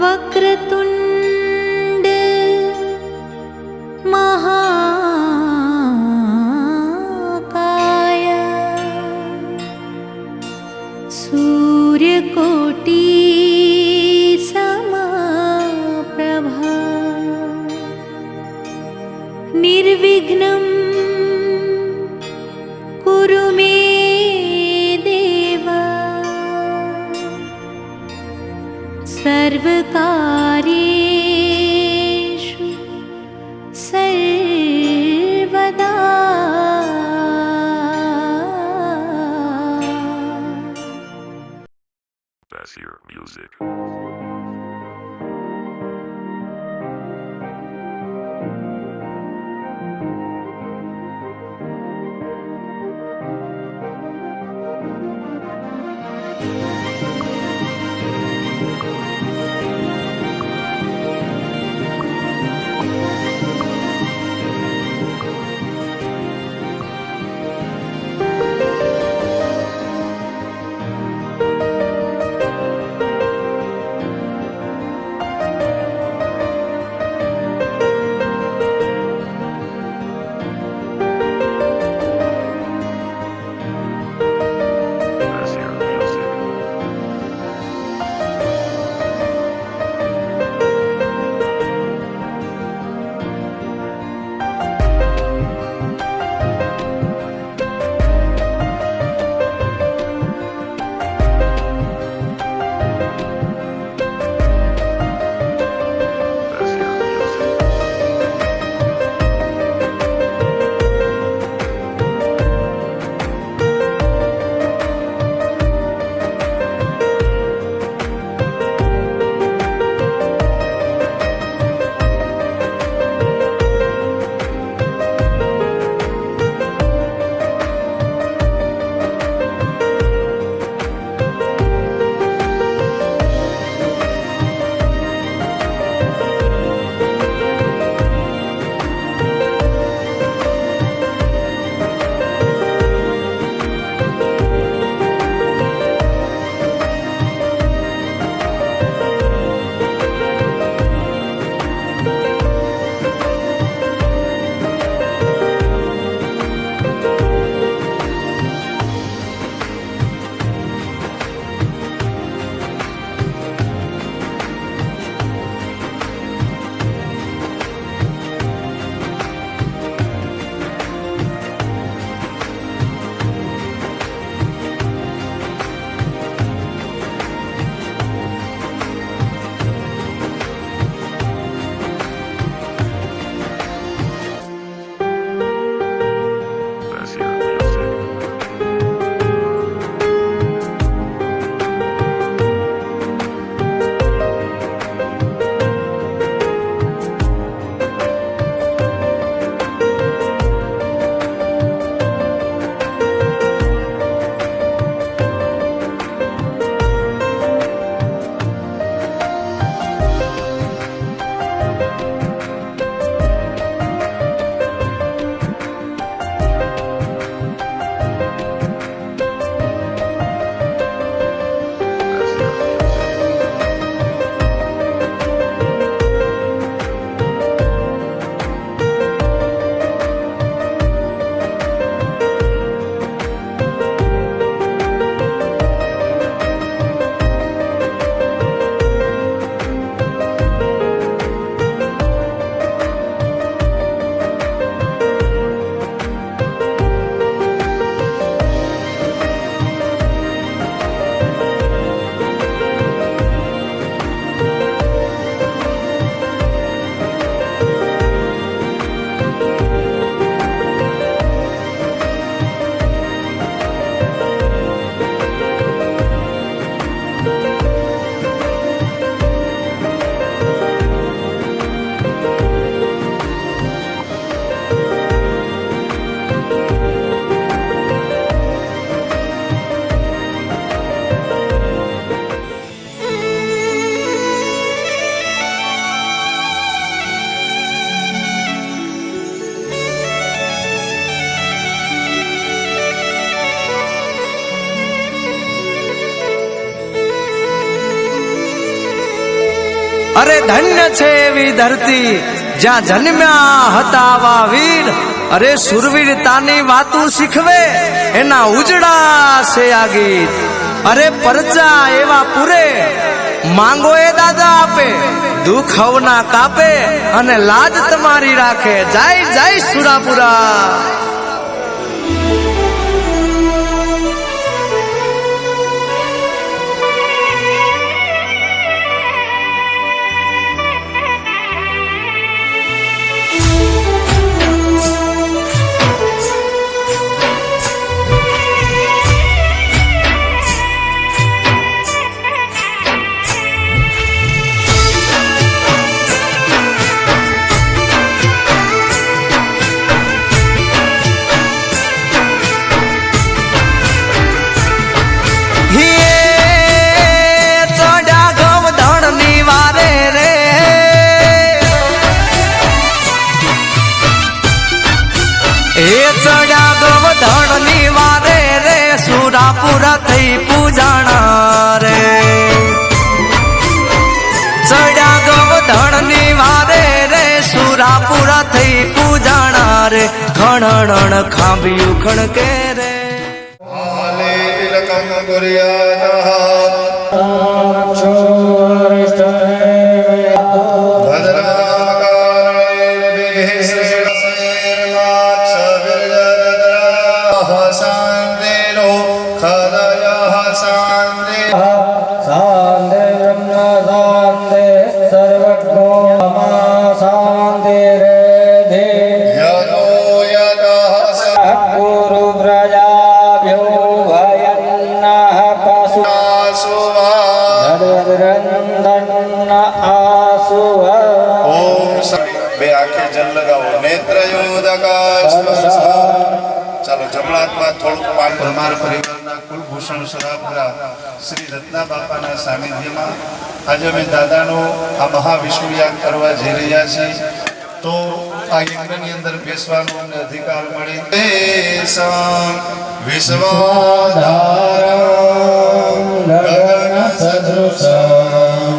वक्रतुण्ड महाकाय सूर्यकोटि समप्रभा निर्विघ्नं कुरु मे देव सर्वकार्येषु सर्वदा। That's your music. અરે ધન્ય છે એવી ધરતી જ્યાં જન્મ્યા હતા આવા વીર. અરે સુરવીરતાની વાતું શીખવે એના ઉજળા છે આ ગીત. અરે પરચા એવા પૂરે માંગો એ દાદા આપે, દુઃખ હવના કાપે અને લાજ તમારી રાખે. જય જય સુરાપુરા. ધણની વારે રે સુરાપુરા થઈ પૂજાણા રે. ચડ્યા ગવધણની વારે રે સુરાપુરા થઈ પૂજાણા રે. ખણણ ખાંભ્યું ખણકે રે. હાલે તિલકં કુર્યાતઃ બે આંખે જલ લગાવો. ચાલો જમણામાં થોડુંક પાન. પરમાર પરિવારના કુલભૂષણ સુરાપુરા શ્રી રત્ના બાપાના સાનિધ્યમાં આજે અમે દાદાનો આ મહાવિષ્ણુયાગ કરવા જઈ રહ્યા છીએ. તો આ યજ્ઞની અંદર બેસવાનો અમને અધિકાર મળે. વિશ્વાધારમ ગગન સદૃશમ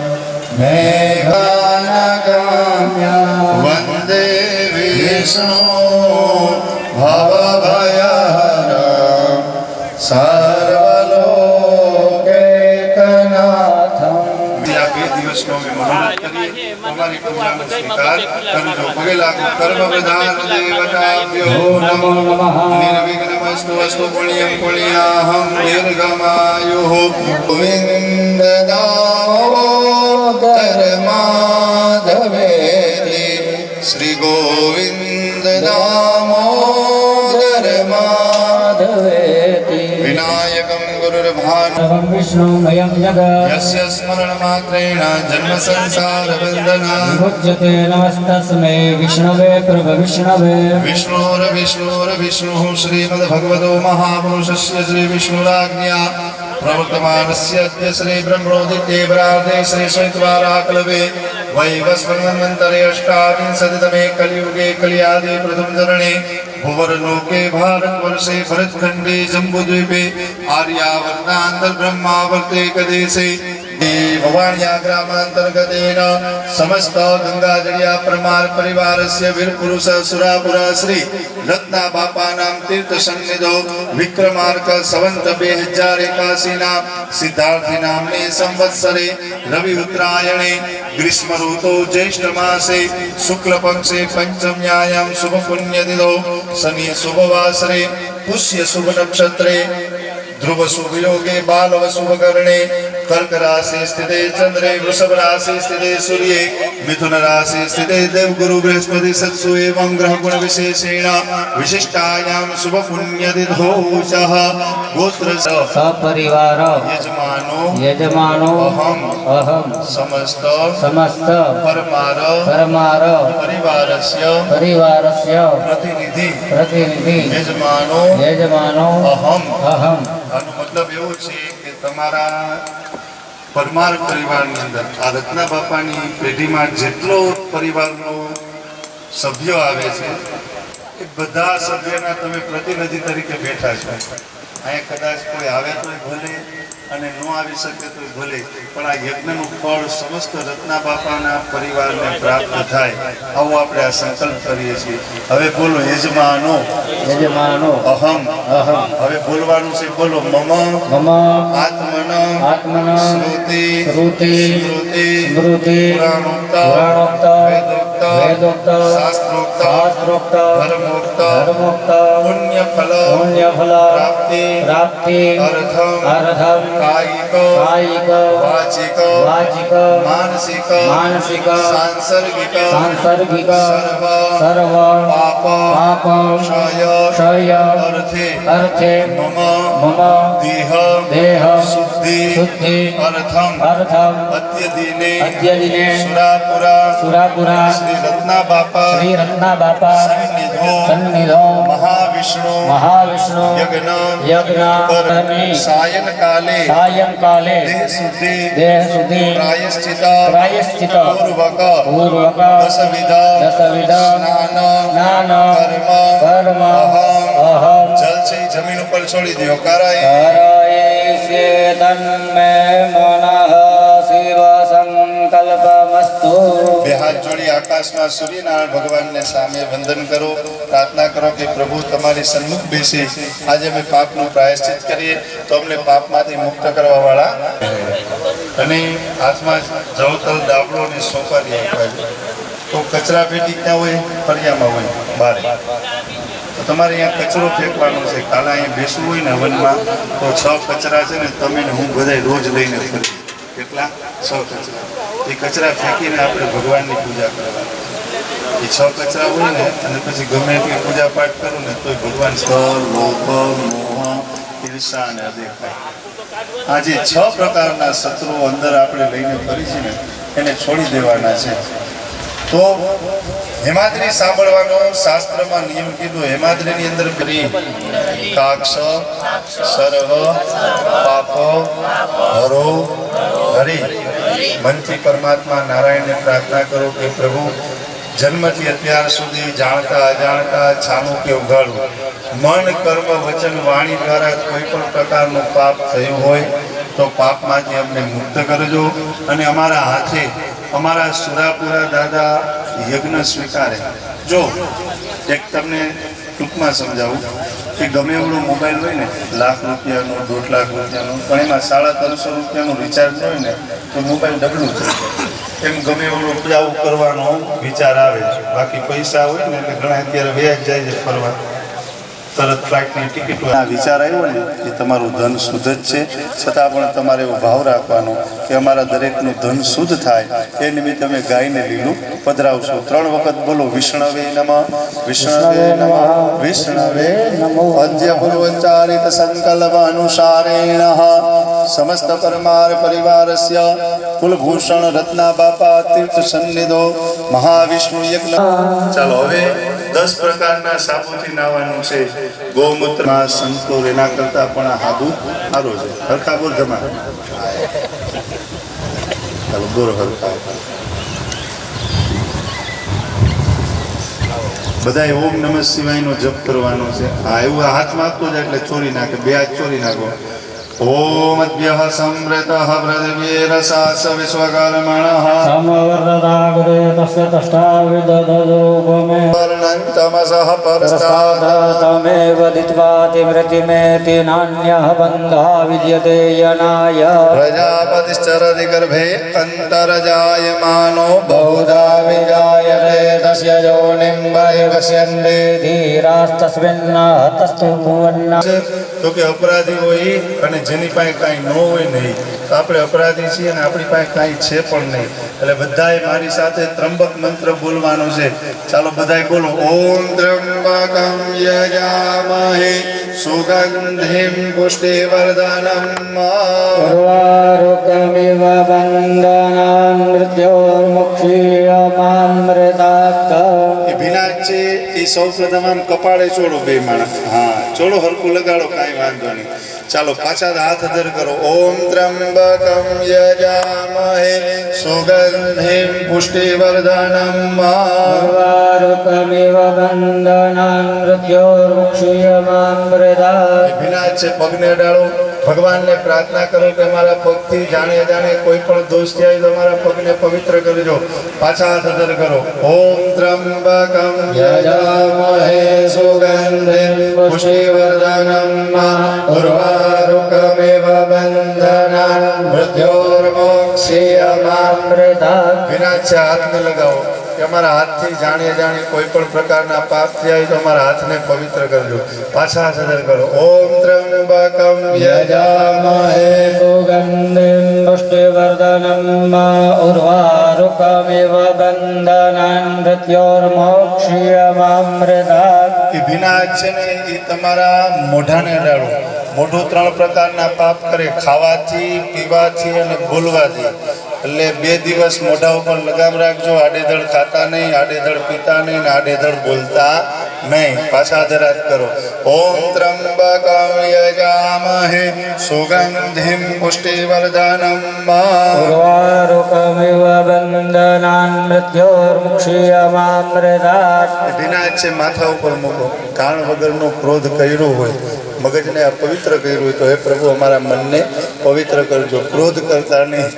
વંદે વિષ્ણુ ભવભયહરં સર્વલોકૈકનાથં. આ બે દિવસનો અમે મહાનત કરીએ. અમારી પૂજાનો સ્વીકાર કરજો. પગે લાગો. કર્મ પ્રધાન દેવતાભ્યો નમો નમઃ. નિર્વિઘ્નમસ્તુ અસ્તુ પુણ્યં પુણ્યાહં દીર્ઘમાયુઃ. ગોવિંદ દામોદર માધવેતિ શ્રી ગોવિંદ દામોદર માધવેતિ. વિનાયકં ગુરુર્ભાનવં વિષ્ણુમયં જગત યસ્ય સ્મરણમાત્રેણ જન્મ સંસાર બંધના વિમુચ્યતે. નમસ્તસ્મૈ વિષ્ણવે પ્રભવિષ્ણવે. વિષ્ણુર્વિષ્ણુર્વિષ્ણુઃ શ્રીમદ્ભગવતો મહાપુરુષસ્ય શ્રી વિષ્ણુરાજ્ઞા પ્રવર્તમાનસ્ય અદ્ય શ્રી બ્રહ્મોદિતે પ્રાર્થે શ્રી શૈત્વારાકલ્પે વૈવસ્વન્વन्तરે અષ્ટાવિંશતિતમે કલિયુગે કલિયાદि પ્રથમ ચરણે ભુવરલોકે ભારતવર્ષે ભરતખંડે જંબુદ્વીપે આર્યાવર્તાંતર બ્રહ્માવર્તે કદેશે ભવાણ્યા ગ્રામાંતર્ગતેન સમસ્ત ગંગાજળિયા પરમાર પરિવારસ્ય વીરપુરુષ સુરાપુરા શ્રી રત્ના બાપાનામ તીર્થ સન્નિધો વિક્રમાર્ક સંવત 2081 ના સિદ્ધાર્થી નામની સંવત્સરે રવિ ઉત્તરાયણે ગ્રીષ્મ ઋતુ જ્યેષ્ઠ માસે શુક્લ પક્ષે પંચમ્યાયામ શુભ પુણ્યતિથો શનિ શુભ વાસરે પુષ્ય શુભ નક્ષત્રે ध्रुव शुभ योगे बालव शुभ करणे कर्क राशि स्थिते चंद्रे वृषभ राशि स्थिते सूर्ये मिथुन राशि स्थिते देवगुरु बृहस्पति सत्सु एवं ग्रह गुण विशेषेण विशिष्टायां शुभ पुण्यतिथोषः गोत्र सपरिवार यजमानो अहम समस्त परमार परिवारस्य प्रतिनिधि यजमानो अहम આનો મતલબ એવો છે કે તમારા પરમાર પરિવારની અંદર આ રત્ના બાપાની પેઢીમાં જેટલો પરિવારનો સભ્યો આવે છે એ બધા સભ્યોના તમે પ્રતિનિધિ તરીકે બેઠા છો. અહીંયા કદાચ કોઈ આવે તો ભલે અને ન આવી શકે તો ભલે, પણ આ યજ્ઞનું ફળ સમસ્ત રત્ના બાપાના પરિવારને પ્રાપ્ત થાય આવો આપણે આ સંકલ્પ કરીએ છીએ. હવે બોલો યજમાનો યજમાનો અહમ. હવે બોલવાનું છે, બોલો મમ મમ આત્મન આત્મન શ્રુતિ શ્રુતિ સ્મૃતિ સ્મૃતિ પુરાણોક્ત પુરાણોક્ત વેદોક્ત વેદોક્ત શાસ્ત્રોક્ત શાસ્ત્રોક્ત ધર્મોક્ત ધર્મોક્ત પુણ્યફલ પુણ્યફલ પ્રાપ્તિ પ્રાપ્તિ અર્થમ અર્થમ કાયિક કાયિક વાચિક વાચિક માનસિક માનસિક સાંસર્ગિક સાંસર્ગિક સર્વ સર્વ પાપ પાપ ક્ષય ક્ષય અર્થે અર્થે મમ મમ દેહ દેહ શુદ્ધિ શુદ્ધિ અર્થમ અર્થમ અદ્યદિને અદ્યદિને સુરાપુરા સુરાપુરા શ્રી રત્ના બાપા શ્રી રત્ના બાપા સન્નિધો સન્નિધો મહાવિષ્ણુ મહાવિષ્ણુ યજ્ઞ યજ્ઞ કરમી સાયંકાલે સાયંકાલે દેહ શુદ્ધિ દેહ શુદ્ધિ પ્રાયશ્ચિત પ્રાયશ્ચિત પૂર્વક પૂર્વક દશવિધ સ્નાન સ્નાન કર્મ કર્મ અહમ જલ છે ઈ જમીન ઉપર છોડી દો. કરાય કરયિષ્યે તન્મે મનઃ શિવ સંકલ્પમસ્તુ. બે હાથ જોડી આકાશમાં સૂર્યનારાયણ ભગવાનને સામે વંદન કરો, પ્રાર્થના કરો કે પ્રભુ તમારી સન્મુખ બેસી આજે અમે પાપનું પ્રાયશ્ચિત કરીએ તો અમને પાપમાંથી મુક્ત કરવા વાળા. અને હાથમાં જવતલ દાબડો અને સોપારી આપ્યા. તો કચરા પેટી ક્યાં હોય? ફળિયામાં હોય બારે. તો તમારે અહીંયા કચરો ફેંકવાનો છે. કાલે અહીંયા બેસવું હોય ને હવનમાં તો 6 કચરા છે ને તમે ને હું બધાય રોજ લઈને ફરીએ. કેટલા? 6 કચરા. એ કચરા ફેંકીને આપણે ભગવાનની પૂજા કરવાની. એ 6 કચરા હોય ને અને પછી ગમે એટલી પૂજા પાઠ કરું ને તો ભગવાન સ્તર લોભ મોહ ઈર્ષા અને અદેખાય આ જે 6 પ્રકારના શત્રુઓ અંદર આપણે લઈને ફરી છે ને એને છોડી દેવાના છે. તો હેમાદ્રી સાંભળવાનો શાસ્ત્રમાં નિયમ કીધો. હેમાદ્રીની અંદર કરી કાક્ષ સર્વ પાપ હરો હરી. મનથી પરમાત્મા નારાયણને પ્રાર્થના કરો કે પ્રભુ જન્મથી અત્યાર સુધી જાણતા અજાણતા છાનું કે ઉઘાડું મન કર્મ વચન વાણી દ્વારા કોઈ પણ પ્રકારનું પાપ થયું હોય તો પાપમાંથી અમને મુક્ત કરજો. અને અમારા હાથે અમારા સુરાપુરા દાદા યજ્ઞ સ્વીકારે. જો એક તમને ટૂંકમાં સમજાવું કે ગમે એવડો મોબાઈલ હોય ને, લાખ રૂપિયાનો 1.5 લાખ રૂપિયાનો, પણ એમાં 350 રૂપિયાનું રિચાર્જ હોય ને તો મોબાઈલ ડબલું થઈ જાય. એમ ગમે એવડો ઉપજાવું કરવાનો વિચાર આવે છે. બાકી પૈસા હોય ને એટલે ઘણા અત્યારે વ્યાજ જાય છે ફરવા, તરત ફ્લાઇટની ટિકિટ. આ વિચાર આવ્યો ને કે તમારું ધન શુદ્ધ જ છે, છતાં પણ તમારે એવો ભાવ રાખવાનો કે અમારા દરેકનું ધન શુદ્ધ થાય એ નિમિત્તે અમે ગાયને લીલું પધરાવશું. 3 વખત બોલો વિષ્ણવે નમઃ વિષ્ણવે નમઃ વિષ્ણવે નમો. અદ્ય પૂર્વચારિત સંકલ્પ અનુસારેણ સમસ્ત પરમાર પરિવારસ્ય કુલભૂષણ રત્ના બાપા તીર્થ સન્નિધો મહાવિષ્ણુ યજ્ઞ. ચાલો હવે 10 પ્રકારના સાબુથી નાવાનું છે. ગૌમૂત્રમાં સંતોર એના કરતા પણ આ હાબુ સારો છે. હરખા બોલ જમા. ચાલો બોરો હરખા. બધાએ ઓમ નમઃ શિવાયનો જપ કરવાનો છે. હા એવું હાથમાં આપતો જાય એટલે ચોરી નાખે. 2 હાથ ચોરી નાખો. ઓમ અદ્યઃ સંવૃતઃ વ્રતવીરસાસ વિશ્વકર્મણઃ સમવર્ધતાગ્રે તસ્ય તષ્ટાવિદધરૂપમે વર્ણन्तમસઃ પરસ્તાદ તમેવ દિત્વાતિ મૃતિમેતિ નાન્યઃ બંધા વિદ્યતે યનાય પ્રજાપતિશ્ચરતિ ગર્ભે અંતરજાયમાનો બહુધા વિજાયતે તસ્ય યોનિં વયવસ્યન્તે ધીરાસ્તસ્મિન્ન હતસ્તુ ભુવન્ન. તો કે અપરાધી હોય અને જેની પાસે કાંઈ ન હોય નહીં તો આપણે અપરાધી છીએ અને આપણી પાસે કાંઈ છે પણ નહીં. એટલે બધાએ મારી સાથે ત્રંબક મંત્ર બોલવાનો છે. ચાલો બધાએ બોલો. ઓમ ત્રંબકમ યજામહે સુગંધિમ પુષ્ટિવર્ધનમ ઉર્વારુકમિવ બંધનાન મૃત્યોર્મુક્ષીયમામૃતાત્. એ ભીના છે એ સૌ પ્રથમ આમ કપાળે ચોડો. 2 માણસ હા ચોડો હરખું લગાડો, કાંઈ વાંધો નહીં. ચાલો પાછા હાથ અધર કરો. ઓમ ત્રંબકમ યજામહે સુગંધિમ પુષ્ટિવર્ધનમ ઉર્વારુકમિવ બંધનાન મૃત્યોર્મુક્ષીયમામૃતાત્. ભીના છે પગને અડાડો, ભગવાનને પ્રાર્થના કરો કે મારા પગથી જાણે અજાણે કોઈ પણ દોષ થાય તો મારા પગને પવિત્ર કરજો. પાછા હાથ અધર કરો. ઓમ ત્રંબકમ યજામહે સુગંધિમ પુષ્ટિવર્ધનમ ઉર્વારુકમિવ બંધનાન મૃત્યોર્મોક્ષીયમામૃતાत्. વિનાશ છે હાથને લગાવો કે અમારા હાથથી જાણી અજાણી કોઈ પણ પ્રકારના પાપ થયા હોય તો અમારા હાથને પવિત્ર કરજો. પાછા હાથ અધર કરો. ઓમ ત્રંબકમ યજામહે સુગંધિમ પુષ્ટિવર્ધનમ ઉર્વારુકમિવ બંધનાન મૃત્યોર્મોક્ષીયમામૃતાत्. એ વિનાશ છે ને એ તમારા મોઢાને અડાડો. મોઢું 3 પ્રકારના પાપ કરે, ખાવાથી, પીવાથી અને બોલવાથી. એટલે 2 દિવસ મોઢા ઉપર લગામ રાખજો. આડેધડ ખાતા નહીં, આડેધડ પીતા નહીં ને આડેધડ બોલતા નહીં. પાછા હાથ કરો. ઓમ ત્રંબકમ યજામહે સુગંધિમ પુષ્ટિવર્ધનમ ઉર્વારુકમિવ બંધનાન મૃત્યોર્મોક્ષીયમામૃતાत्. વિનાશ છે માથા ઉપર મૂકો. કારણ વગરનો ક્રોધ કર્યો હોય, મગજને અપવિત્ર કર્યું હોય તો હે પ્રભુ અમારા મનને પવિત્ર કરજો. ક્રોધ કરતા નહીં.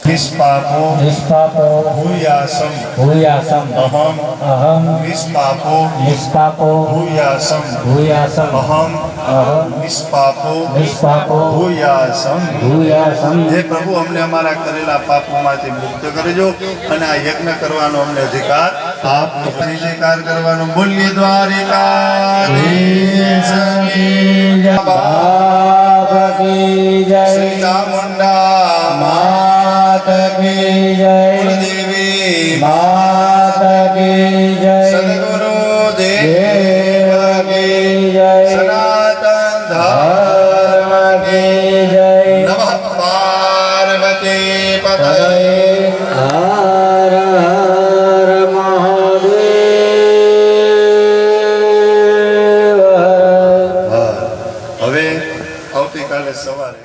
નિષ્પાપો નિષ્પાપો ભૂયાસમ ભૂયાસમ અહમ અહમ નિષ્પાપો નિષ્પાપો ભૂયાસમ ભૂયાસમ અહમ અહમ નિષ્પાપો નિષ્પાપો ભૂયાસમ. ભૂયાસમ. હે પ્રભુ અમને અમારા કરેલા પાપોમાંથી મુક્ત કરજો અને આ યજ્ઞ કરવાનો અમને અધિકાર આપજો. જયકાર કરવાનો. બોલીએ દ્વારિકાધીશની જય. બાપ કી જય, શ્રી ચામુંડા માત કી જય, દેવી માત કી જય, સદગુરુ દેવ દેવ કી જય, સનાતન ધર્મ કી જય. નમઃ પાર્વતી પતય. હર હર મહાદેવ. હવે આવતીકાલે સવારે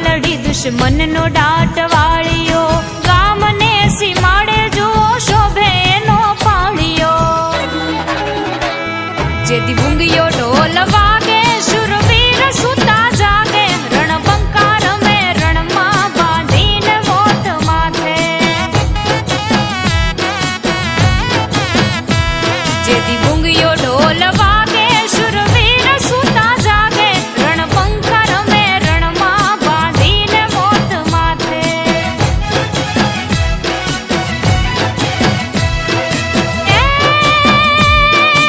લડી દુશ્મનનો દાટ વાળ્યો, ગામને સીમાડે જુઓ શોભે એનો પાળ્યો. જેથી ભૂંગિયો ઢોલ વાગે, શુરવીર સુતા જાગે, રણબંકા રમે રણમાં બાંધીને મોત માથે. જેથી ભૂંગિયો ઢોલ વાગે, શુરવીર સુતા જાગે, રણબંકા રમે રણમાં બાંધીને મોત માથે. એ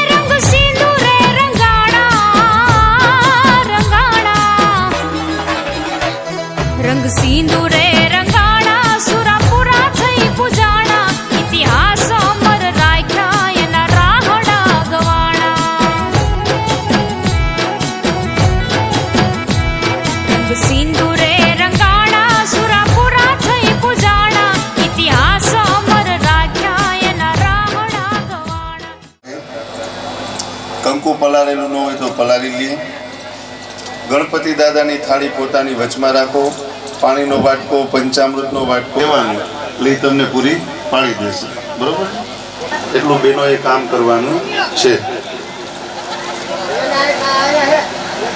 રંગ સિંદૂરે રંગાણા, રંગાણા, રંગ સિંદૂરે રંગાણા, સુરાપુરા થઈ પૂજાણા, ઇતિહાસ અમર રાખ્યા એના રાહડા ગવાણા. રંગ સિંદૂરે રંગાણા, સુરાપુરા થઈ પૂજાણા, ઇતિહાસ અમર રાખ્યા એના રાહડા ગવાણા. કંકુ પલાળેલું ન હોય તો પલાળી લઈએ. ગણપતિ દાદાની થાળી પોતાની વચમાં રાખો. પાણીનો વાટકો, પંચામૃતનો વાટકો લેવાનું, એટલે તમને પૂરી પાડી દેશે. બરોબર? એટલું બેનોએ કામ કરવાનું છે.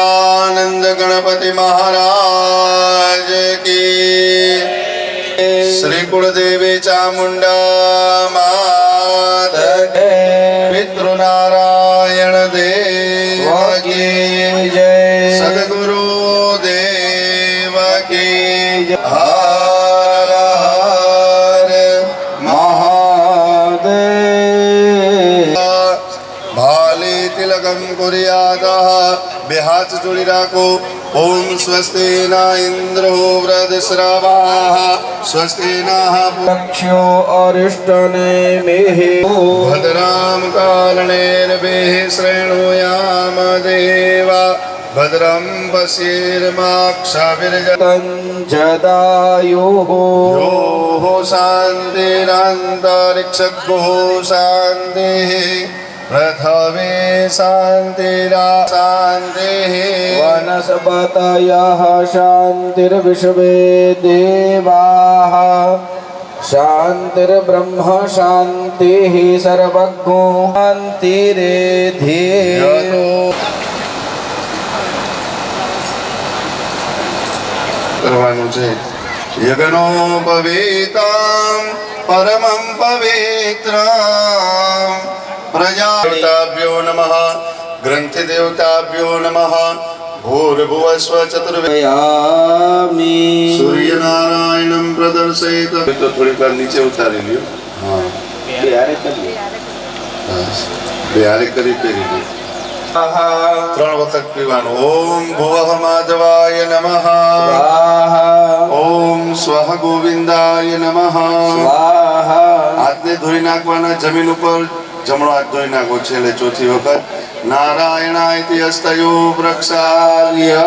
આનંદ ગણપતિ મહારાજ કી. શ્રી કુળદેવી ચામુંડા માત પિતૃનારાયણ દેવ કી જય. સદગુરુ દેવ કી જય. હર હર મહાદેવ. ભાલી તિલકમ કુર્યાતઃ. બે હાથ જોડી રાખો. ઓમ સ્વસ્તિ ના ઇન્દ્રો વૃદ્ધશ્રવાઃ સ્વસ્તિ ના લક્ષ્યો અરિષ્ટને મેહે. ભદ્રામ કારણેર્ભિઃ શ્રેણુયામ દેવા. ભદ્રમ પશ્યેર્માક્ષાભિર્જતં જદાયુઃ. યો શાંતિરાંતરિક્ષગો શાંતિઃ. પૃથ્વે શાંતિરા શાંતિઃ. વનસ્પતયઃ શાંતિર્વિશ્વે દેવાઃ. શાંતિર્બ્રહ્મ શાંતિઃ સર્વગો શાંતિરેધિ. કરવાનું છે. યજ્ઞોપવીતમ પરમં પવિત્રમ. પ્રજાદેવતાભ્યો નમઃ. ગ્રંથિ દેવતાભ્યો નમઃ. ભૂર્ભુવસ્વ ચતુર્વેદ. યામી. સૂર્યનારાયણમ પ્રદર્શયત. તો થોડીક વાર નીચે ઉતારી લ્યો. હા, બસ. બે હારે કરી પહેરી લ્યો. 3 વખત પીવાનું. ઓમ ભુવઃ માધવાય નમઃ. સ્વાહા. ઓમ સ્વઃ ગોવિંદાય નમઃ. સ્વાહા. હાથને ધોઈ નાખવાના જમીન ઉપર. જમણો હાથ ધોઈ નાખો છેલ્લે ચોથી વખત. નારાયણાય હસ્તયો પ્રક્ષાલ્ય.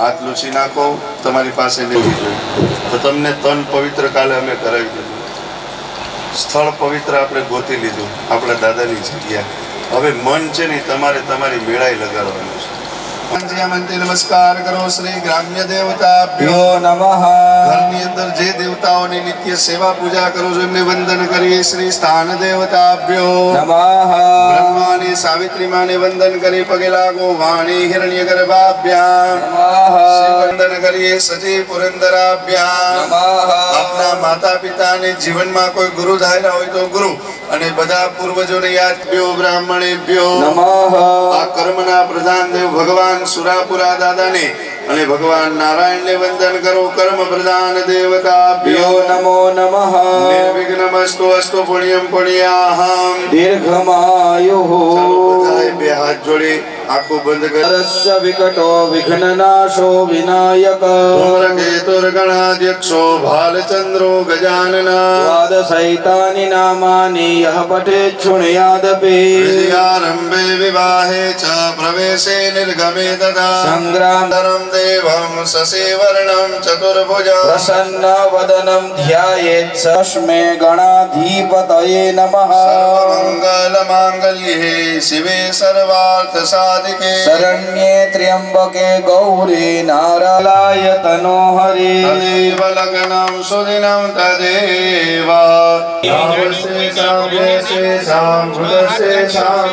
હાથ લૂછી નાખો. તમારી પાસે લેવી જોઈએ તો તમને તન પવિત્ર કાલે અમે કરાવી દીધું. સ્થળ પવિત્ર આપણે ગોતી લીધું, આપણા દાદાની જગ્યા. હવે મન છે ને તમારે તમારી મેળાઈ લગાડવાનું છે. નમસ્કાર કરો. શ્રી ગ્રામ્ય દેવતાભ્યો યો નમઃ. ઘરની અંદર જે દેવતાઓની નિત્ય સેવા પૂજા કરો છો એમને વંદન કરીએ. શ્રી સ્થાન દેવતાભ્યો નમઃ. બ્રહ્માની સાવિત્રી માને વંદન કરી પગે લાગો. વાણી હિરણ્ય ગર્ભાભ્યામ વંદન કરીએ. સજી પુરંદરાભ્યામ. નમઃ. આપના માતા પિતાને જીવનમાં કોઈ ગુરુ ધાર્યા હોય તો ગુરુ અને બધા પૂર્વજોને યાદ કર્યો. બ્રાહ્મણેભ્યો નમઃ. આ કર્મના પ્રધાન દેવ ભગવાન સુરાપુરા દાદાને અને ભગવાન નારાયણને વંદન કરો. કર્મ પ્રધાન દેવતાભ્યો યો નમો નમઃ. નિર્વિઘ્નમસ્તુ અસ્તુ પુણ્યમ પુણ્યાહમ. દીર્ઘમાયુઃ. ચાલો બધાએ બે હાથ જોડી આંખો બંધ કરી. સરસ્ય વિકટો વિઘ્નનાશો વિનાયક. ધૂમ્રકેતુર્ગણાધ્યક્ષો ભાલચંદ્રો ગજાનન. દ્વાદશૈતાની નામાની યઃ પઠેत् શૃણુયાદપી. વિદ્યારંભે વિવાહે ચ પ્રવેશે નિર્ગમે તથા. સંગ્રામ દેવં શશિવર્ણં ચતુર્ભુજં. પ્રસન્ન વદનમ ધ્યાયેત. તસ્મે ગણાધિપતયે નમઃ. સર્વમંગલ માંગલ્યે શિવે સર્વાર્થ સાધિકે. राधिके शरण्ये त्र्यंबके गौरी नारायणाय तनो हरि तदेव लग्नं सुदिनं तदेव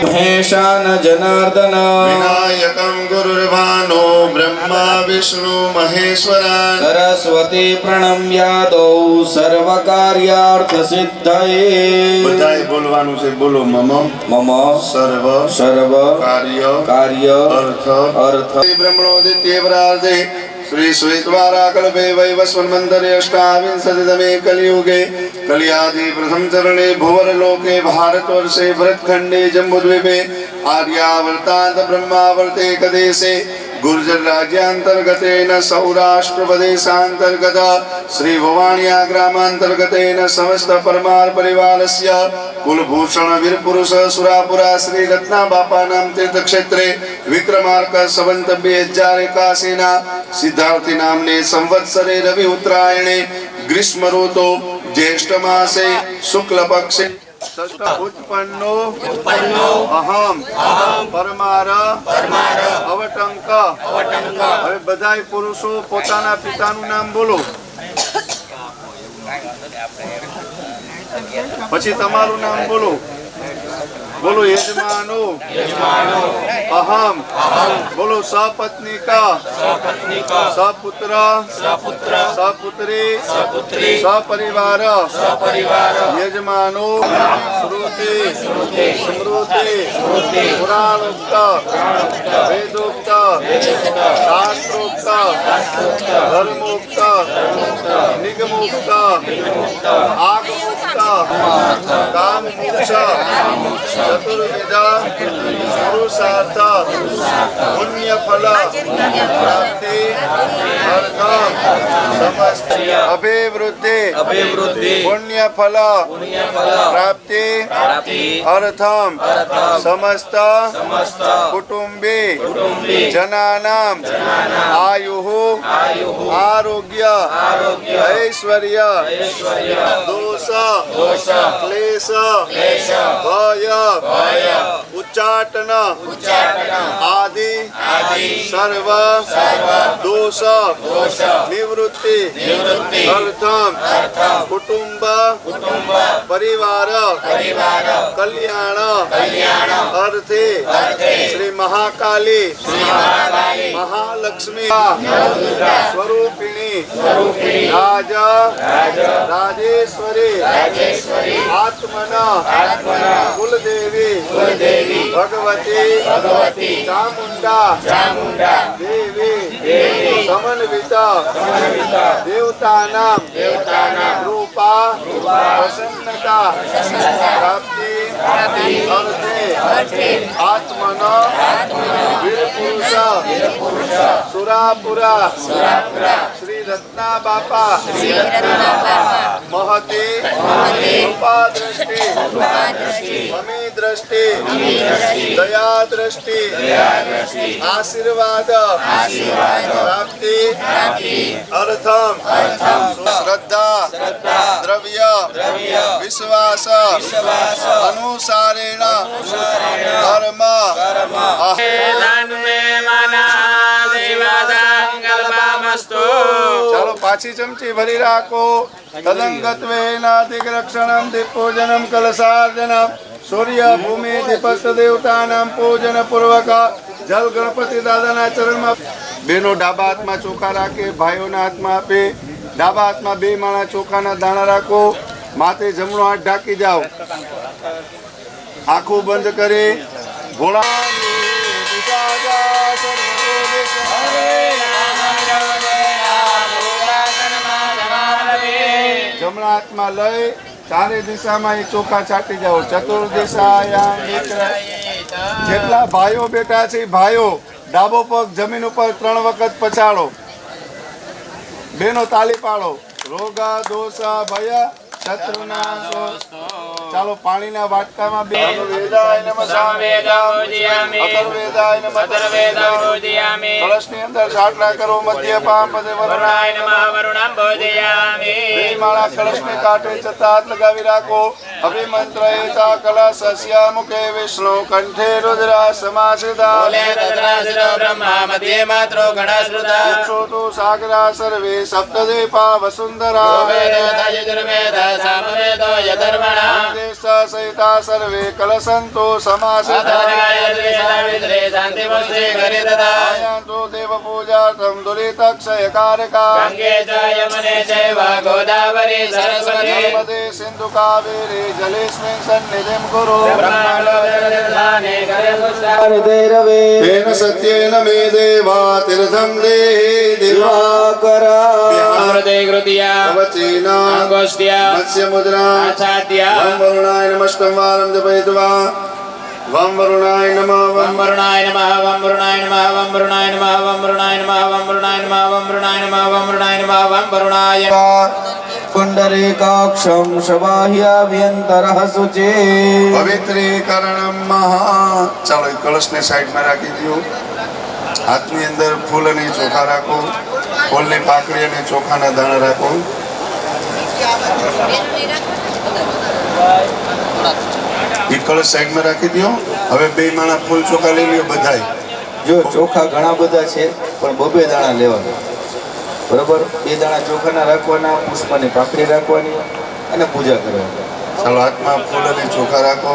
महेशान जनार्दन विनायकं गुरुर्भानो ब्रह्मा विष्णु महेश्वरान् सरस्वती प्रणम्यादौ सर्वकार्यार्थ सिद्धये બધાએ બોલવાનું છે. બોલો મમ मम સર્વ सर्व કાર્ય कार्य अर्थ अर्थ ब्रह्मणोदित्ये प्रार्थे श्री श्वेतवारा कल्पे वैवस्वन्मन्तरे अष्टाविंशतितमे कलियुगे कलियादि प्रथम चरणे भुवरलोके भारतवर्षे भरतखण्डे जम्बूद्वीपे आर्यावर्तान्त ब्रह्मावर्ते कदेशे गुर्जर राज्यांतर्गतेन सौराष्ट्रप्रदेशान्तर्गत श्री भवानिया ग्रामान्तर्गतेन समस्त परमार परिवारस्य कुलभूषण वीरपुरुष सुरापुरा श्री रत्ना बापानां तीर्थक्षेत्रे विक्रमार्क संवत 2081 सिद्धार्थी नामने संवत्सरे रवि उत्तरायणे ग्रीष्म ऋतु ज्येष्ठ मासे शुक्ल पक्षे उत्पन्नो अहम परमार अवटंक હવે બધાય પુરુષો પોતાના પિતાનું નામ બોલો પછી તમારું નામ બોલો બોલો યજમાનો અહમ બોલો સપત્નિકા સપુત્ર સપુત્રી સપરિવાર યજમાનો શ્રુતિ સ્મૃતિ પુરાણોક્ત વેદોક્ત શાસ્ત્રોક્ત ધર્મોક્ત નિગમોક્ત આગમોક્ત કામમોક્ષ चतुर्विधा पुरुषार्थ पुण्य फल प्राप्ति अर्थम समस्त अभिवृद्धि पुण्य फल प्राप्ति अर्थम समस्त कुटुंबी जनानां आयुः आरोग्य ऐश्वर्य दोष क्लेश भय उच्चाटन आदि सर्व दोष निवृत्ति अर्थम कुटुंब परिवार कल्याण अर्थे श्री महाकाली महालक्ष्मी स्वरूपिणी राजेश्वरी आत्मना कुलदेवी भगवती चामुंडा देवी समन्विता देवतानां रूपा प्रसन्नता प्राप्ति अर्थे आत्मना वीरपुरुष सुरापुरा श्री रत्ना बापा महती रूपा दृष्टि ममी दृष्टि दया दृष्टि आशीर्वाद प्राप्ति अर्थम श्रद्धा द्रव्य विश्वास अनुसारेण कर्म ચાલો પાછી ચમચી ભરી રાખો તદંગત્વેનાતિરક્ષણમ દીપોજનમ કલશાર્જનમ સૂર્ય ભૂમિ દીપસ્થ દેવતાનામ પૂજન પૂર્વક જલ ગણપતિ દાદાના ચરણમાં બેનો ડાબા હાથમાં ચોખા રાખે ભાઈઓના હાથમાં આપે ડાબા હાથમાં બે માણા ચોખાના દાણા રાખો માથે જમણો હાથ ઢાંકી જાઓ આંખો બંધ કરે ભોળા જમણા હાથમાં લઈ ચારે દિશામાં એ ચોખા છાંટી જાઓ ચતુર્દિશાયામ જેટલા ભાઈઓ બેઠા છે ભાઈઓ ડાબો પગ જમીન ઉપર 3 વખત પછાડો બેનો તાલી પાડો રોગા દોષ ભય શત્રુનાશો. ચાલો પાણીના વાટકામાં બે વેદાય નમઃ સામવેદાય અથર્વેદાય નમઃ અથર્વેદાય કળશની અંદર છાટલા કરો મધ્યપામ પદે વરુણાય નમઃ વરુણમ ભોજયામિ. બે માળા કળશને કાંઠે જતા હાથ લગાવી રાખો. અભિમંત્રયેતા કલશસ્ય મુખે વિષ્ણુ કંઠે રુદ્રા સમાશ્રિતા ઉચ્છોતો સાગરા સર્વે સપ્તદ્વીપા વસુંધરા સહિતા સર્વે કલશંતો સમાશ્રિતા દેવ પૂજાર્થમ દુરિતક્ષયકારકા નર્મદે સિંધુ કાવેરી જલેસ્મિન સન્નિધિમ કુરુ તેન સત્યેન મે દેવા તીર્થમ દેહે મત્સ્ય મુદ્રા વરુણાય નમસ્તમ વારમ જપયિત્વા વમ વરુણાય નમઃ વમ વરુણાય નમઃ વમ વરુણાય નમઃ વમ વરુણાય નમઃ વમ વરુણાય નમઃ વમ વરુણાય નમઃ વમ વરુણાય નમઃ વમ વરુણાય નમઃ વમ વરુણાય પુંડરીકાક્ષમ શબાહ્યાભ્યંતરઃ શુચિ પવિત્રીકરણમ મહા. ચાલો એ કળશને સાઈડમાં રાખી દો. હાથની અંદર ફૂલ અને ચોખા રાખો. ફૂલની પાકડી અને ચોખાના દાણા રાખો. એ કળશ સાઈડમાં રાખી દો. હવે બે માણા ફૂલ ચોખા લઈ લ્યો બધાય. જો ચોખા ઘણા બધા છે પણ બબે દાણા લેવાના. બરોબર, બે દાણા ચોખાના રાખવાના, પુષ્પની પાકડી રાખવાની અને પૂજા કરવાની. ચાલો હાથમાં ફૂલ અને ચોખા રાખો.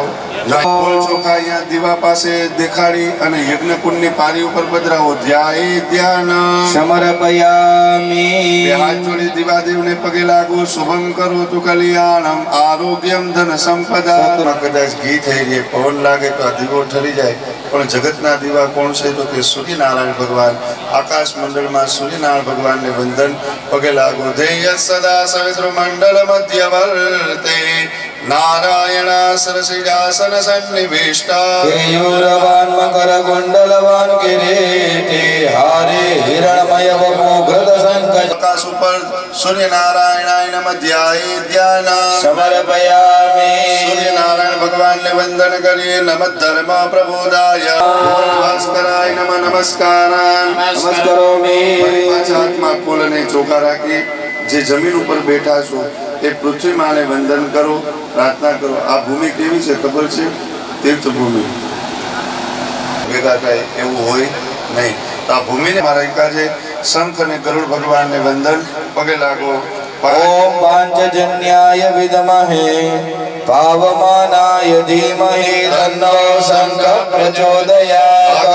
ફૂલ ચોખા અહીંયા દીવા પાસે દેખાડી અને યજ્ઞકુંડની પારી ઉપર પધરાવો. ધ્યાય ધ્યાન સમર્પયામિ. બે હાથ જોડી દીવાદેવને પગે લાગો. શુભમ કરોતુ કલ્યાણમ આરોગ્યમ ધન સંપદા. કદાચ ઘી થઈ જાય, પવન લાગે તો આ દીવો ઠરી જાય, પણ જગતના દીવા કોણ છે તો કે સૂર્યનારાયણ ભગવાન. આકાશ મંડળમાં સૂર્યનારાયણ ભગવાનને વંદન પગે લાગો. ધેય સદા સવિત્ર મંડળ મધ્યવર્તે નારાયણ સરસિજાસન સન્નિવિષ્ટા. કેયુરવાન મકર કુંડલવાન કિરીટે હારે હિરણમય વપુઘ્રત સંકટ. આકાશ ઉપર સૂર્યનારાયણાય નમઃ ધ્યાય ધ્યાન સમર્પયામિ. સૂર્યનારાયણ ભગવાનને વંદન કરીએ. નમઃ ધર્મ પ્રબોધાય ભાસ્કરાય નમઃ નમસ્કારાન. નમસ્કારોમિ. ફરી પાછા હાથમાં ફૂલ અને ચોખા રાખી જે જમીન ઉપર બેઠા છો એ પૃથ્વી માને વંદન કરો, પ્રાર્થના કરો. આ ભૂમિ કેવી છે ખબર છે? તીર્થભૂમિ. ભેગા થાય એવું હોય નહીં. તો આ ભૂમિને મારા એકાજે શંખ અને ગરુડ ભગવાનને વંદન પગે લાગો. ઓમ પાંચજન્યાય વિદ્મહે પાવમાનાય ધીમહિ તન્નો શંખ પ્રચોદયાત.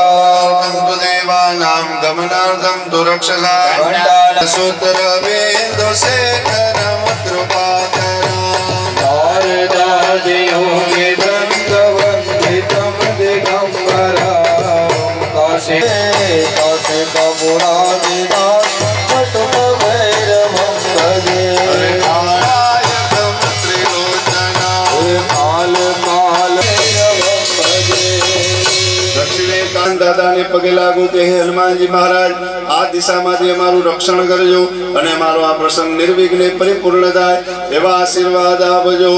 દેવાનામ ગમનાર્થમ તુ રક્ષસા સૂત્ર વેદો શેખરમ કૃપાકરમ. યોગી વૃંદવંદિતમ દિગંબરમ કાશે કાશે કપુરાદિના પટુપ ભૈરવમ ભજે. દાદાને પગે લાગુ કે હે હનુમાનજી મહારાજ, આ દિશામાંથી અમારું રક્ષણ કરજો અને અમારો આ પ્રસંગ નિર્વિઘ્ને પરિપૂર્ણ થાય એવા આશીર્વાદ આપજો.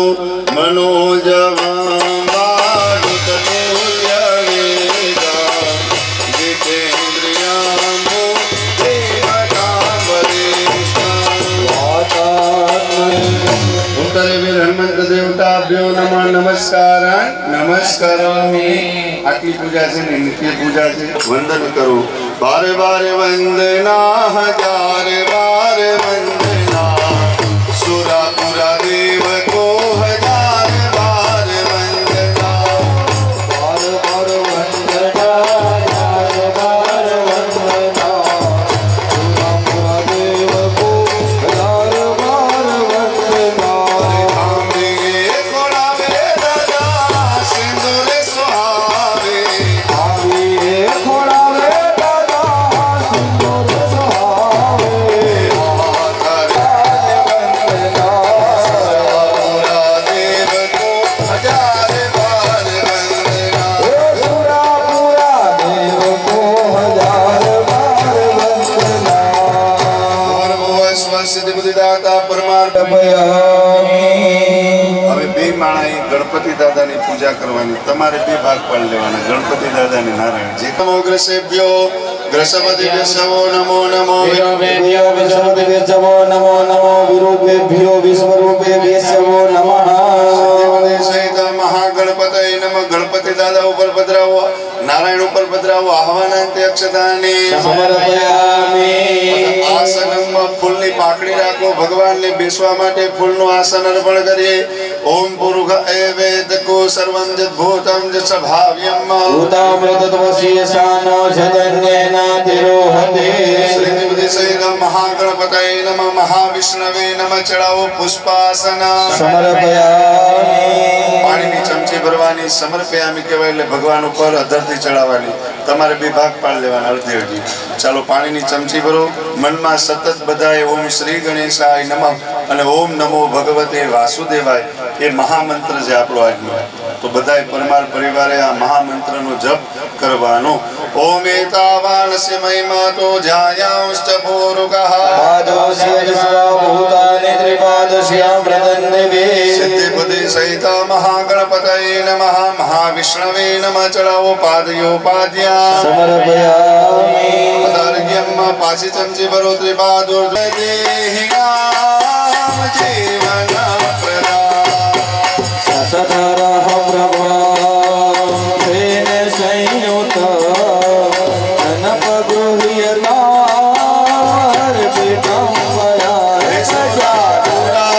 હનુમંત દેવતાભ્યો નમઃ નમસ્કારાન નમસ્કારામિ. આટલી પૂજા છે ને નિત્ય પૂજા છે. વંદન કરો. બારે બારે વંદના હજારે બારે વંદના સુરાપુરા દેવ કો હજારે બારે વંદના. બાર બાર વંદના હજાર બાર વંદના સુરાપુરા દેવ કો હજાર બાર વંદના. સિંદુરે સુહાવે આવીએ ખોળાવે દાદા સિંદૂર સુહાવે. ગણપતિ દાદાની પૂજા કરવાની. તમારે બે ભાગ પાડી લેવાના, ગણપતિ દાદાને નારાયણ. જે ગ્રસેભ્યો ગ્રસપતિભ્યો નમો નમો વિરૂપેભ્યો વિસ્વરૂપેભ્યો નમો નમો વિરૂપેભ્યો વિસ્વરૂપેભ્યો નમઃ સહિત મહાગણપતય નમઃ. ગણપતિ દાદા ઉપર પધરાવો, નારાયણ ઉપર પધરાવો. આહવાનાંતે અક્ષતાની સમર્પયામિ. આસનમાં ફૂલની પાકડી રાખો. ભગવાનને બેસવા માટે ફૂલનું આસન અર્પણ કરીએ. ઓમ પુરુષાય વેદકો સર્વં જદ્ભૂતં જ સ્વભાવ્યમ ભૂતામૃતત્વશીયસાનો જગન્યેના તિરોહતે. શ્રીનિધિ સહિત મહાગણપતય નમઃ. મહાવિષ્ણવે નમઃ. ચડાવો પુષ્પાસન. સમર્પયામિ. પાણીની ચમચી ભરવાની. સમર્પયામી કહેવાય એટલે ભગવાન ઉપર અધરથી ચડાવવાની. તમારે બે ભાગ પાડી લેવાના, અડધી અડધી. ચાલો પાણીની ચમચી ભરો. મનમાં સતત બધાએ ઓમ શ્રી ગણેશાય નમઃ અને ઓમ નમો ભગવતે વાસુદેવાય એ મહામંત્ર છે આપણો આજનો. તો બધાએ પરમાર પરિવારે આ મહામંત્રનો જપ કરવાનો. ઓમ એતાવાનસ્ય મહિમાતો જાયાંશ્ચ પૂરુકઃ પાદોસ્ય વિશ્વભૂતાનિ ત્રિપાદસ્યાં પ્રદન્દિવે. સિદ્ધિપતિ સહિત મહાગણપતય નમઃ. મહાવિષ્ણવે નમઃ. ચડાવો પાદયોપાદ્યા. સમર્પયામિ. પદાર્ઘ્યમ પાછી ચમચી ભરો. ત્રિપાદુર દેહિનામ જીવન સસધરઃ પ્રભાવેન સંયુત નપગૃહ્યર્પિતં વયા સજાતુરા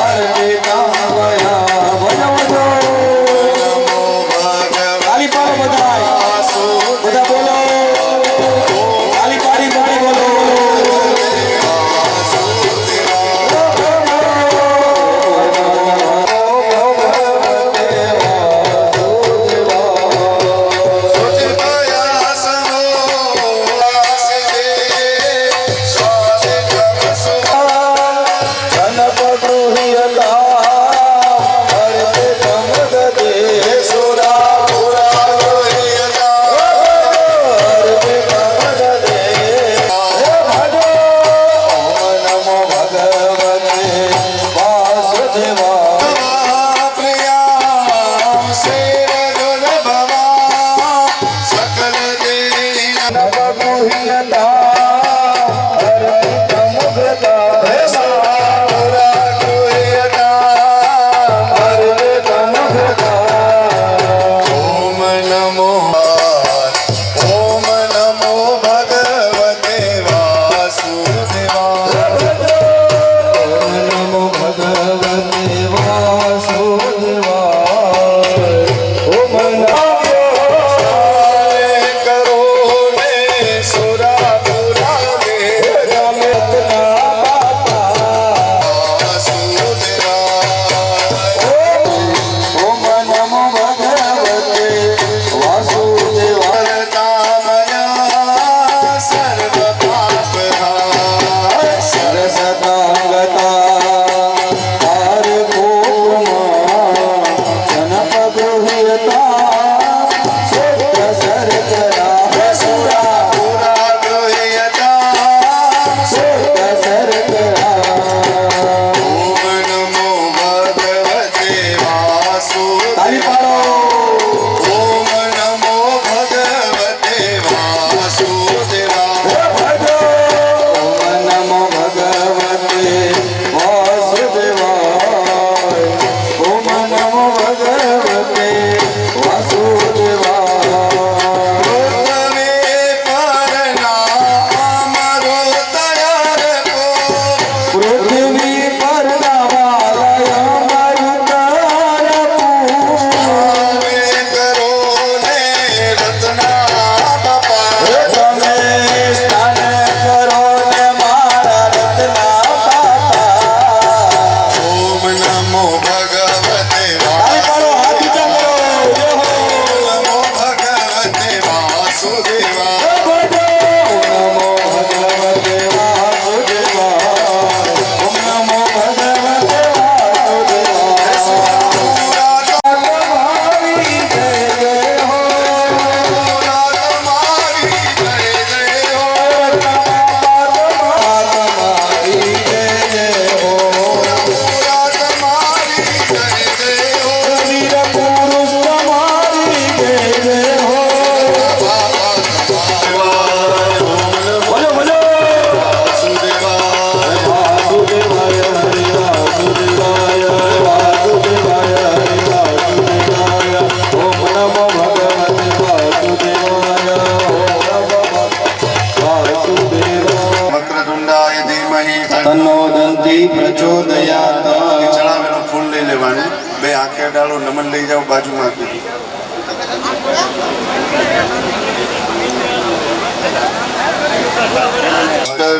અર્પિતં વયા. ભજો તાલી પાડો બધાય. બધા બોલો તાલી પાડી બોલો. ડાળો નમન લઈ જાઓ બાજુમાં આપી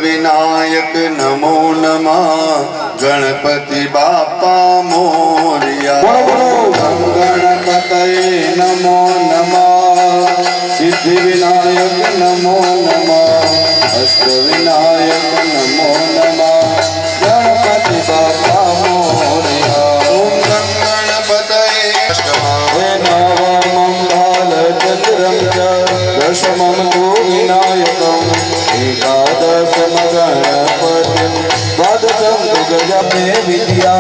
વિનાયક નમો નમઃ ગણપતિ બાપા મોરિયા ગણપતये નમો નમઃ સિદ્ધિ વિનાયક નમો નમઃ અષ્ટ વિનાયક નમો નમઃ ગણપતિ બાપા મોરિયા ઓમ ગણપતये નવમંગલચંદ્રમ ચ દશમં તુ વિનાયકમ एकादशम गणपतिं द्वादशं तु गजमे विद्या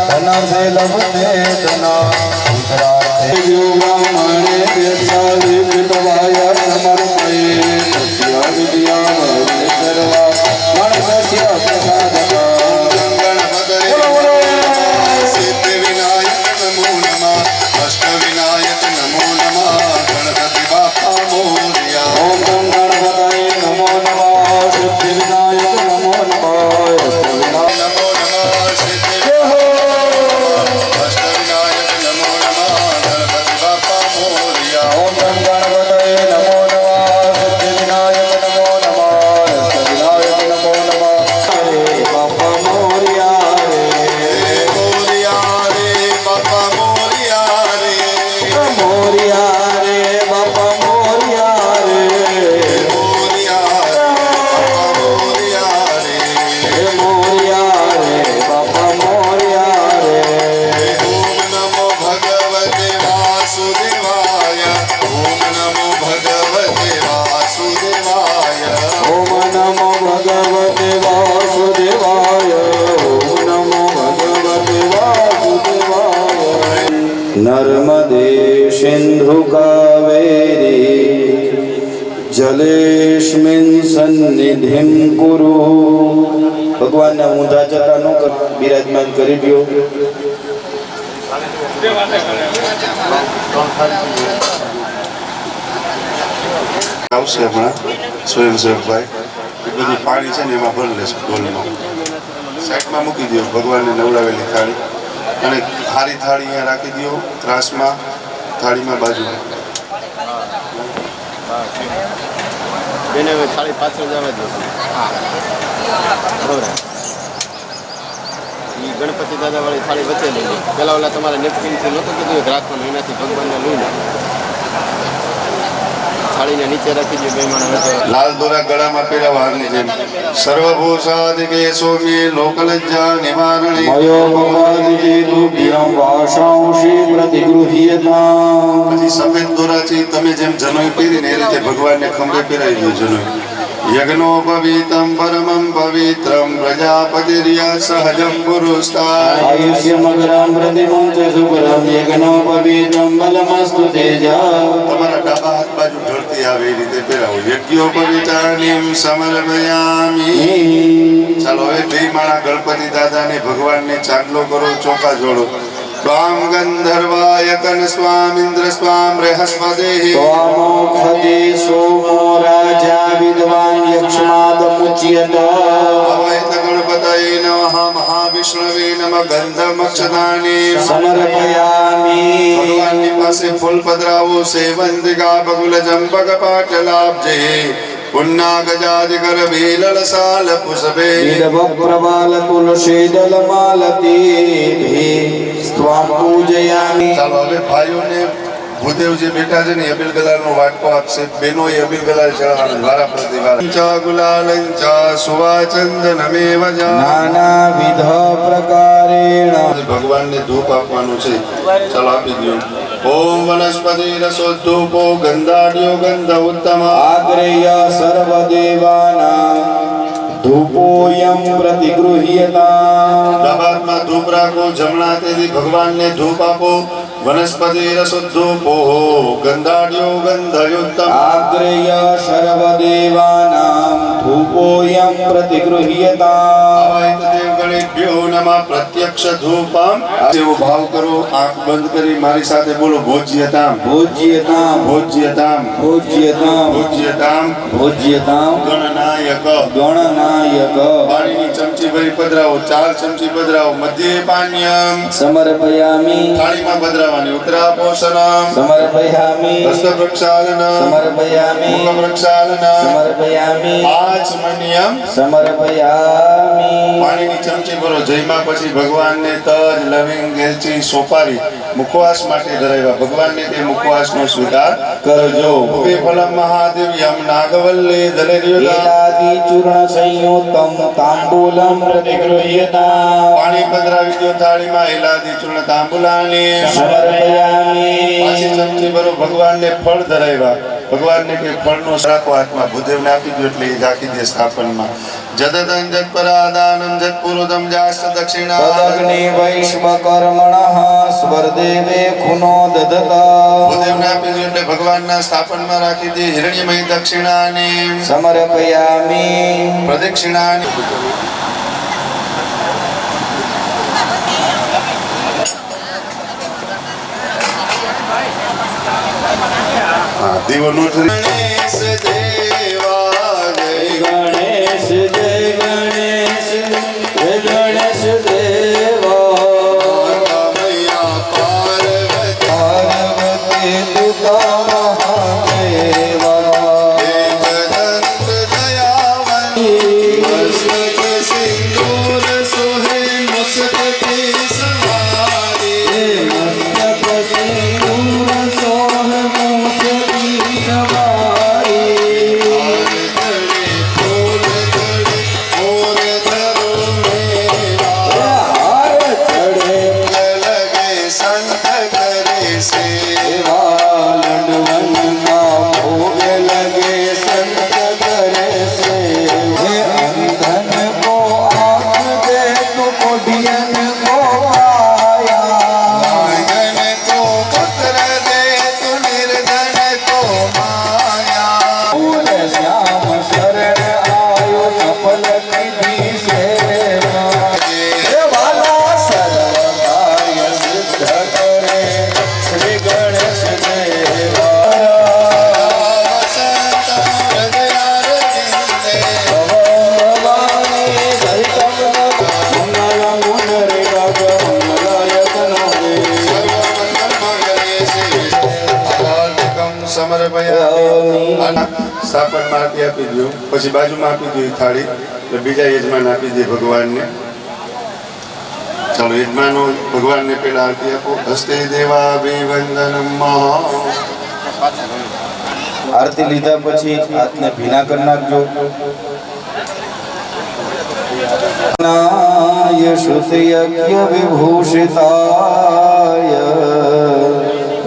धनर्थे लभते धना उत्तरार्थे ब्राह्मणे विद्वाय समर्पये तस्य विद्या सर्वा मनसस्य प्रसादकं गणपतये सिद्धि विनायक नमो नमः अष्ट विनायक नमो नमः गणपति बापा मोरया ओम गणपतये नमो नमः विनायक नमो नमः नमो नमः सिद्धि अष्ट विनायक नमो नमः गणपति बापा मोरया ओम गणपतये नमो नमः सिद्धि विनायक नमो नमः अष्ट विनायक नमो नमः बापा मोरया रे बापा मोरया रे बापा मोरया रे नर्मदे सिंधु कावेरी जलेस्मिन् सन्निधिं कुरु भगवान ने ऊंधा जता न कर विराजमान કરી દયો આવશે હમણાં સ્વયંસેવકભાઈ એ બધી પાણી છે ને એમાં ભરી લેશે ડોલમાં સાઈડમાં મૂકી દો ભગવાનને નવડાવેલી થાળી અને હારી થાળી અહીંયા રાખી દો ત્રાસમાં થાળીમાં બાજુમાં બેને હવે થાળી પાછળ જવા દો બરાબર એ ગણપતિ દાદા વાળી થાળી વચ્ચે લઈ લો પેલા ઓલા તમારા નેપકિનથી નહોતું કીધું એક રાખવાનું એનાથી ભગવાનને લઈ લો થાળીને નીચે રાખી દો બે માણસ લાલ દોરા ગળામાં પહેરાવાની જેમ સર્વભૂષાદિકે સૌમ્યે લોકલજ્જા નિવારણે મયો ભવાદિ રૂપિયં વાશાંશી પ્રતિગૃહ્યતા પછી સફેદ દોરાથી તમે જેમ જનોઈ પહેરીને એ રીતે ભગવાનને ખંભે પહેરાવી દો જનોઈ યજ્ઞોપવીતમ પરમં પવિત્રમ પ્રજાપતિર્યા સહજં પુરુષતા આયુષ્યમગ્રમ પ્રતિમં ચ સુપરમ યજ્ઞોપવીતમ બલમસ્તુ તેજા તમારા ડાબા હાથ બાજુ ઢળતી આવે એ રીતે પહેરાવો યજ્ઞોપવીતાનિમ સમર્પયામિ ચાલો હવે બે માળા ગણપતિ દાદાને ભગવાનને ચાંદલો કરો ચોખા જોડો સ્વામ ગંધર્વાયકન સ્વામિન્દ્ર સ્વામ બૃહસ્પતિઃ સ્વામોખતે સોમો રાજા વિદ્વાન યક્ષ્માદમુચ્યત અવૈત ગણપતये નમઃ મહાવિષ્ણવે નમઃ ગંધમક્ષદાની સમર્પયામિ ભગવાનની પાસે ફૂલ પધરાવો સેવંતિકા બકુલ ચંપક પાટલાબ્જે પુન્ના ગજાદિકર ભીલળ સાલ પુષ્પે વિદવ પ્રવાલ તુલસીદલ માલતી સ્વામ પૂજયામિ ચાલો હવે ભાઈઓને ભૂદેવ જે બેઠા છે ને અબીલ ગલાલનો વાટકો આપશે બેનો એ અબીલ ગલાલ ચડાવવાનો વારા પ્રતિવાર ચા ગુલાલં ચા સુવાચંદનમેવ જા નાનાવિધ પ્રકારેણ ભગવાનને ધૂપ આપવાનું છે ચાલો આપી દો ઓમ વનસ્પતિ રસોધૂપો ગંધાડ્યો ગંધ ઉત્તમ આગ્રેય સર્વદેવાના ધૂપોયમ પ્રતિગૃહ્યતા ડાબા ધૂપ રાખો જમણા તેથી ભગવાનને ધૂપ આપો વનસ્પતિ રસોધૂપો ગંધાડ્યો ગંધયુક્તમ આગ્રેય સર્વદેવાના ધૂપોયમ પ્રતિગૃહ્યતા અવૈત દેવ ગણેભ્યો નમઃ પ્રત્યક્ષ ધૂપમ એવો ભાવ કરો આંખ બંધ કરી મારી સાથે બોલો ભોજ્યતામ ભોજ્યતામ ભોજ્યતામ ભોજ્યતામ ભોજ્યતામ ભોજ્યતામ ગણનાયક ગણનાયક પાણીની ચમચી ભરી પધરાવો 4 ચમચી પધરાવો મધ્યે પાન્યમ સમર્પયામિ થાળીમાં પધરાવવાની ઉત્તરાપોષણમ સમર્પયામિ હસ્ત પ્રક્ષાલન સમર્પયામિ મુખ પ્રક્ષાલન સમર્પયામિ આચમન્યમ સમર્પયામિ પાણીની ચમચી ભરો જયમાં પછી ભગવાનને તજ લવિંગ એલચી સોપારી મુખવાસ માટે ધરાવ્યા ભગવાનને તે મુખવાસનો સ્વીકાર કરજો ઉભે ફલમ મહાદેવ્યમ નાગવલ્લે દલેર્યુગા વેદાદિ ચૂર્ણ સંયુક્તમ તાંબૂલમ પ્રતિગૃહ્યતા પાણી પધરાવી દો થાળીમાં એલાદી ચૂર્ણ તાંબુલાની સમર્પયામિ પાછી ચમચી ભરો ભગવાનને ફળ ધરાવ્યા ભગવાનને તે ફળનો રાખો હાથમાં ભૂદેવને આપી દો એટલે એ રાખી દે સ્થાપનમાં જદતં જત્પરાદાનમ જત્પુરુતમ જાસ્ત દક્ષિણા તદગ્નિ વૈશ્વકર્મણઃ સ્વર્દેવે ખુનો દદતા ભૂદેવને આપી દો એટલે ભગવાનના સ્થાપનમાં રાખી દે હિરણ્યમય દક્ષિણાની સમર્પયામિ પ્રદક્ષિણાની દીવો નો ગણેશ દેવા જય ગણેશ જય ગણેશ જય ગણેશ દેવા મૈયા પાર્વતી પાર્વતી પિતા મહાદેવા એકદંત દયાવતી મસ્તક સિંદૂર સોહે મસ્તકે સવારી મસ્તક સિંદૂર સોહ મુસકી સવારી ફૂલ ધડે મોર ધરો મેરા હાર ચડે લગે સંત કરે સેવા લડવનના ભોગ લગે સંત કરે સે હે અંધન કો આંખ દે તુ કોઢિયન કો આયા ગણ કો પુત્ર દે તુ નિર્ધન કો માયા ફૂલ શ્યામ શરણ આયો સફલ નિધિ સેવા હે વાલા સર્વ કાર્ય સિદ્ધ કરે શ્રી ગણેશ દેવા વસંત હૃદયારવિંદે ભવાની સહિતમ મંગલં મુનરેગાગ મંગલાયતનો દે સ્થાપનમાં આપી દો પછી બાજુમાં આપી દો એ થાળી એટલે બીજા યજમાન આપી દે ભગવાનને ચાલો યજમાનો ભગવાનને પેલા આરતી આપો હસ્તે દેવા અભિવંદનમ આરતી લીધા પછી હાથને ભીના કરી નાખજો નાય શ્રુતયજ્ઞ વિભૂષિતાય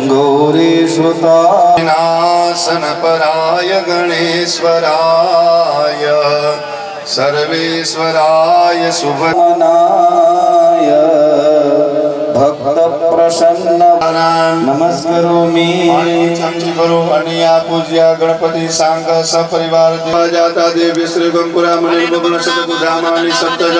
ગૌરીશ્વતા વિનાશન પરાય ગણેશ્વરાય સર્વેશ્વરાય શુભ નાય ભક્ત પ્રસન્ન નમસ્કરોમિ ચમચી ભરો અને આ પૂજ્યા ગણપતિ સાંગ સપરિવાર દેવા જાતા દેવ્ય શ્રી ગંકુરા મણિ બબન સતકુ ધામાની સપ્તજ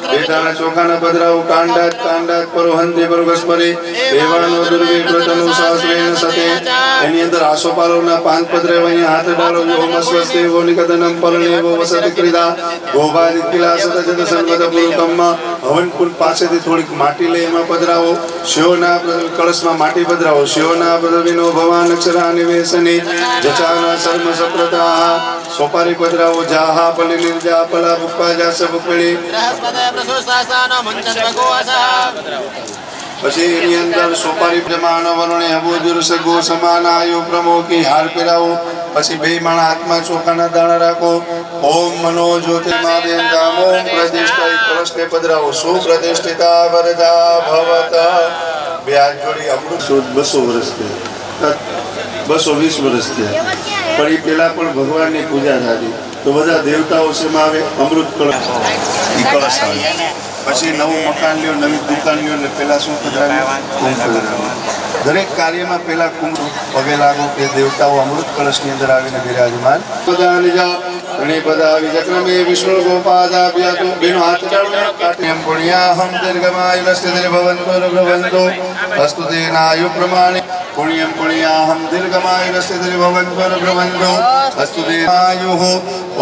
બેટાના ચોખાના પધરાઓ કાંડાત પરો હંતે પરો ગસ્પરે દેવાનો દુર્ગે પ્રતનો સહસ્રેન સતે એની અંદર આસોપાલોના પાન પધરાવો અહીંયા હાથ ડાળો ઓમ સ્વસ્તે વો નિકદનમ પરણેવો વસતિ ક્રીડા ગોભાદિ કિલા સત જત સન્મત પુરુકમ્મ હવન કુંડ પાસેથી થોડીક માટી લઈ એમાં પધરાવો શિવના કળશમાં માટી પધરાવો શિવના પદવિનો ભવાન અક્ષરા નિવેશની જચાના સર્મ સપ્રતા સોપારી પધરાવો જાહા પલી નિર્જા પલા બુક્પા જાસ બુકડી પછી એની અંદર સોપારી પ્રમાણ વર્ણે અબોધુરસ ગો સમાન આયુ પ્રમોકી હાર પહેરાવો પછી બે માણા હાથમાં ચોખાના દાણા રાખો ઓમ મનો જ્યોતિર્માદેન દામો પ્રતિષ્ઠા કળશને પધરાવો સુપ્રતિષ્ઠિતા વરદા ભવત બે હાથ જોડી અમૃત 200 વર્ષ થયા 220 વર્ષ થયા પણ એ પેલા પણ ભગવાનની પૂજા થતી તો બધા દેવતાઓ શેમાં આવે અમૃત કળશ ઈ કળશ આવે પછી નવું મકાન લ્યો નવી દુકાન લ્યો એટલે પેલા શું પધરાવ્યું કુંભ પધરાવ્યું દરેક કાર્યમાં પેલા કુંભ પગે લાગો કે દેવતાઓ અમૃત કળશની અંદર આવીને બિરાજમાન બધા નિજા ગણેપદા વિચક્રમે વિષ્ણુ ગોપાદાભ્યાતુ બેનો હાથ ચાળો કાટ્યમ પુણ્યાહમ દીર્ઘમાયુરસ્ય દીર્ભવન્તો અસ્તુ તેનાયુ પ્રમાણે પુણ્યમ પુણ્યાહમ દીર્ઘમાયુરસ્ય દીર્ભવન્તો અસ્તુ તેનાયુઃ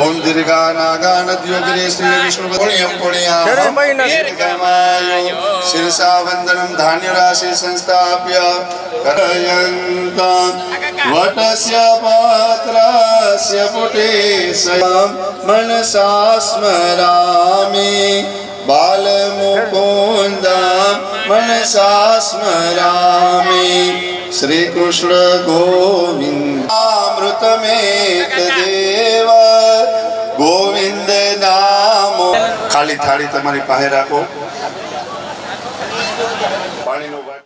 ઓમ દીર્ઘાનાગાનદ્યોગરે શ્રી વિષ્ણુ પુણ્યમ પુણ્યાહમ દીર્ઘમાયુ શિરસા વંદનમ ધાન્ય રાશિ સંસ્થાપ્ય કરયંતા વટસ્ય પાત્રસ્ય પુટે સ્વયં મનસા સ્મરામિ બાલમુકુંદ મનસા સ્મરામિ શ્રી કૃષ્ણ ગોવિંદ અમૃતમેત દેવ ગોવિંદ નામો. ખાલી થાળી તમારી પાસે રાખો. પાણીનો